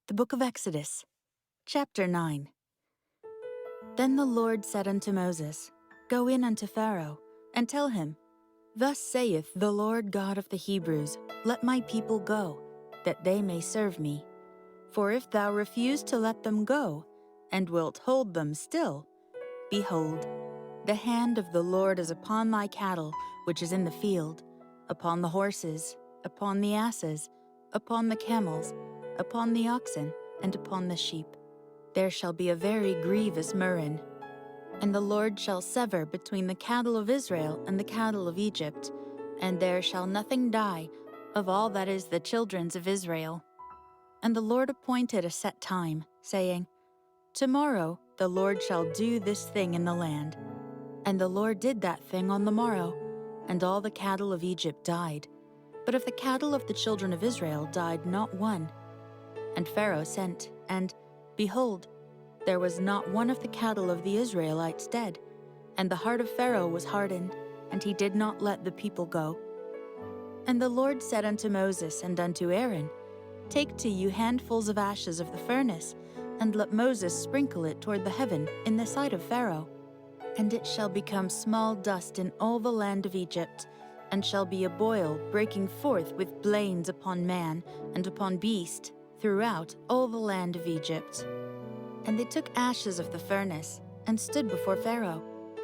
The book of Exodus, chapter 9. Then the Lord said unto Moses, Go in unto Pharaoh, and tell him, Thus saith the Lord God of the Hebrews, Let my people go, that they may serve me. For if thou refuse to let them go, and wilt hold them still, behold, the hand of the Lord is upon thy cattle which is in the field, upon the horses, upon the asses, upon the camels, upon the oxen, and upon the sheep. There shall be a very grievous murrain. And the Lord shall sever between the cattle of Israel and the cattle of Egypt, and there shall nothing die of all that is the children's of Israel. And the Lord appointed a set time, saying, Tomorrow the Lord shall do this thing in the land. And the Lord did that thing on the morrow, and all the cattle of Egypt died. But of the cattle of the children of Israel died not one. And Pharaoh sent, and, behold, there was not one of the cattle of the Israelites dead. And the heart of Pharaoh was hardened, and he did not let the people go. And the Lord said unto Moses and unto Aaron, Take to you handfuls of ashes of the furnace, and let Moses sprinkle it toward the heaven in the sight of Pharaoh. And it shall become small dust in all the land of Egypt, and shall be a boil breaking forth with blains upon man and upon beast throughout all the land of Egypt. And they took ashes of the furnace, and stood before Pharaoh,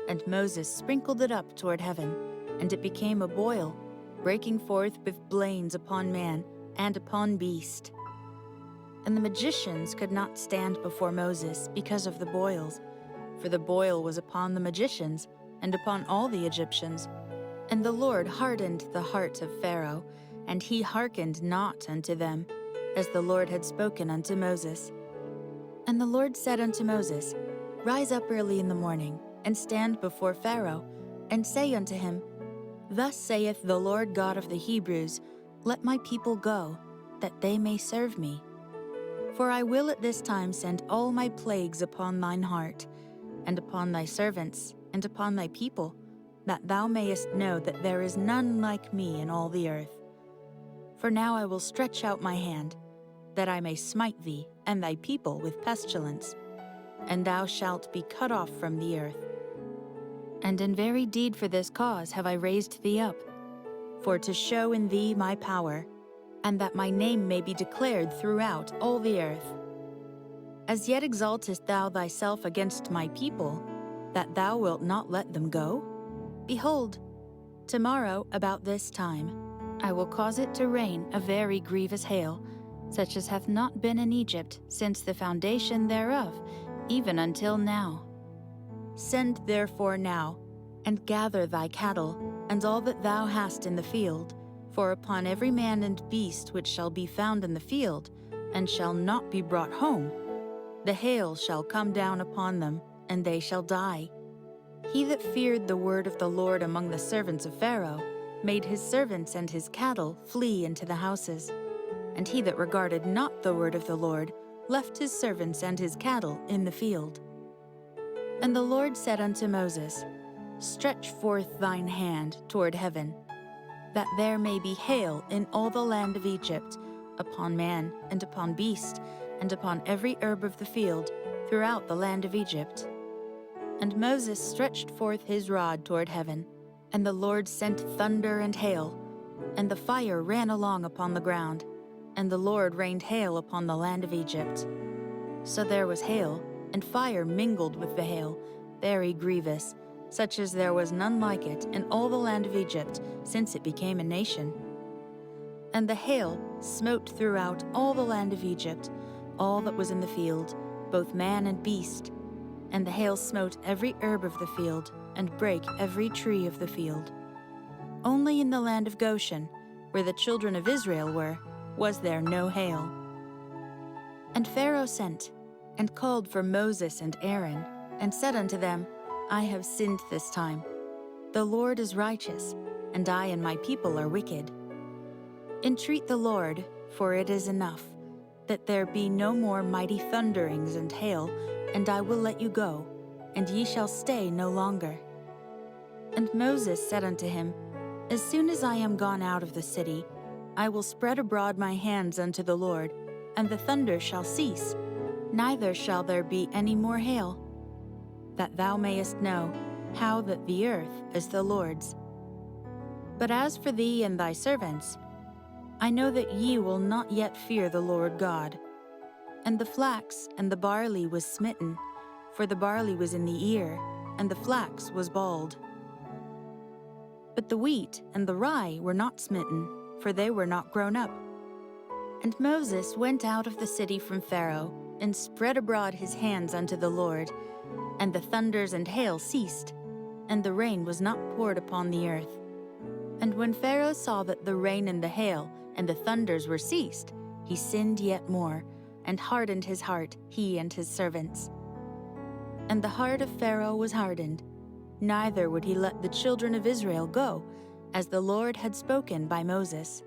and Moses sprinkled it up toward heaven, and it became a boil, breaking forth with blains upon man and upon beast. And the magicians could not stand before Moses because of the boils, for the boil was upon the magicians, and upon all the Egyptians. And the Lord hardened the heart of Pharaoh, and he hearkened not unto them, as the Lord had spoken unto Moses. And the Lord said unto Moses, Rise up early in the morning, and stand before Pharaoh, and say unto him, Thus saith the Lord God of the Hebrews, Let my people go, that they may serve me. For I will at this time send all my plagues upon thine heart, and upon thy servants, and upon thy people, that thou mayest know that there is none like me in all the earth. For now I will stretch out my hand, that I may smite thee and thy people with pestilence, and thou shalt be cut off from the earth. And in very deed for this cause have I raised thee up, for to show in thee my power, and that my name may be declared throughout all the earth. As yet exaltest thou thyself against my people, that thou wilt not let them go? Behold, tomorrow about this time I will cause it to rain a very grievous hail, such as hath not been in Egypt since the foundation thereof, even until now. Send therefore now, and gather thy cattle, and all that thou hast in the field, for upon every man and beast which shall be found in the field, and shall not be brought home, the hail shall come down upon them, and they shall die. He that feared the word of the Lord among the servants of Pharaoh made his servants and his cattle flee into the houses. And he that regarded not the word of the Lord left his servants and his cattle in the field. And the Lord said unto Moses, Stretch forth thine hand toward heaven, that there may be hail in all the land of Egypt, upon man and upon beast, and upon every herb of the field, throughout the land of Egypt. And Moses stretched forth his rod toward heaven, and the Lord sent thunder and hail, and the fire ran along upon the ground, and the Lord rained hail upon the land of Egypt. So there was hail, and fire mingled with the hail, very grievous, such as there was none like it in all the land of Egypt since it became a nation. And the hail smote throughout all the land of Egypt, all that was in the field, both man and beast. And the hail smote every herb of the field, and brake every tree of the field. Only in the land of Goshen, where the children of Israel were, was there no hail. And Pharaoh sent, and called for Moses and Aaron, and said unto them, I have sinned this time. The Lord is righteous, and I and my people are wicked. Entreat the Lord, for it is enough, that there be no more mighty thunderings and hail, and I will let you go, and ye shall stay no longer. And Moses said unto him, As soon as I am gone out of the city, I will spread abroad my hands unto the Lord, and the thunder shall cease, neither shall there be any more hail, that thou mayest know how that the earth is the Lord's. But as for thee and thy servants, I know that ye will not yet fear the Lord God. And the flax and the barley was smitten, for the barley was in the ear, and the flax was bald. But the wheat and the rye were not smitten, for they were not grown up. And Moses went out of the city from Pharaoh, and spread abroad his hands unto the Lord, and the thunders and hail ceased, and the rain was not poured upon the earth. And when Pharaoh saw that the rain and the hail and the thunders were ceased, he sinned yet more, and hardened his heart, he and his servants. And the heart of Pharaoh was hardened, neither would he let the children of Israel go, as the Lord had spoken by Moses.